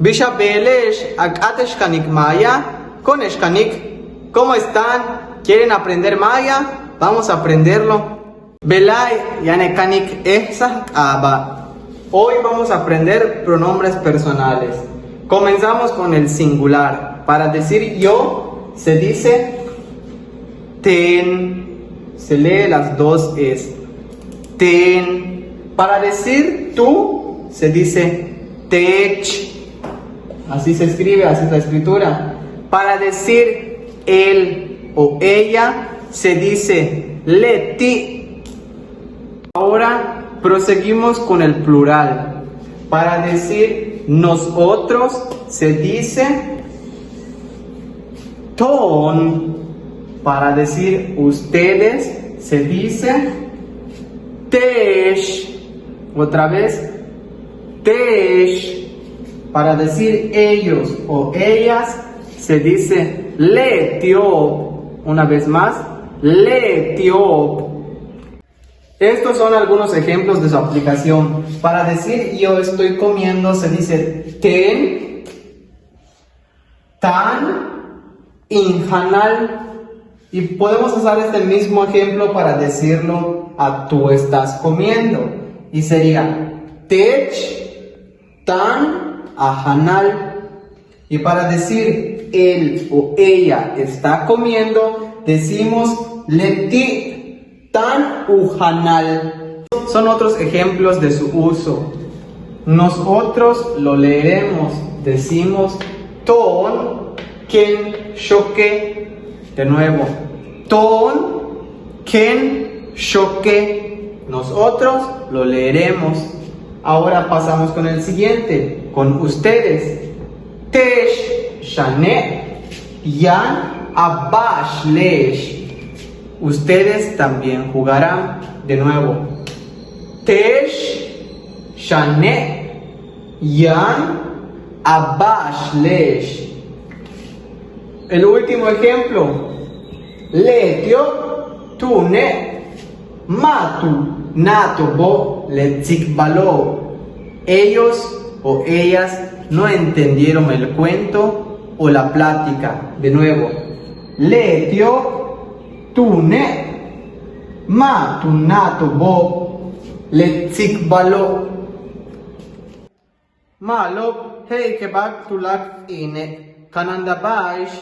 Bishabelesh akatesh kanik maya, konesh kanik. ¿Cómo están? ¿Quieren aprender maya? Vamos a aprenderlo. Belay yane kanik ehsa aba. Hoy vamos a aprender pronombres personales. Comenzamos con el singular. Para decir yo se dice ten. Se lee las dos es. Ten. Para decir tú se dice tech. Así se escribe, así es la escritura. Para decir él o ella se dice leti. Ahora proseguimos con el plural. Para decir nosotros se dice ton. Para decir ustedes se dice tesh. Otra vez tesh. Para decir ellos o ellas se dice letiop. Una vez más, letiop. Estos son algunos ejemplos de su aplicación. Para decir yo estoy comiendo se dice ten, tan, inhanal. Y podemos usar este mismo ejemplo para decirlo a tú estás comiendo. Y sería tech, tan, ahanal. Y para decir él o ella está comiendo, decimos leti tan uhanal. Son otros ejemplos de su uso. Nosotros lo leeremos. Decimos ton ken shoke. De nuevo, ton ken shoke. Nosotros lo leeremos. Ahora pasamos con el siguiente, con ustedes. Tesh shane yan abash lesh. Ustedes también jugarán. De nuevo. Tesh shane yan abash lesh. El último ejemplo. Letio tune matu natobo letzikbalo. Ellos o ellas no entendieron el cuento o la plática. De nuevo. Letio tune matu natobo letzikbalo. Malo hey kebak tulak ine kananda baish.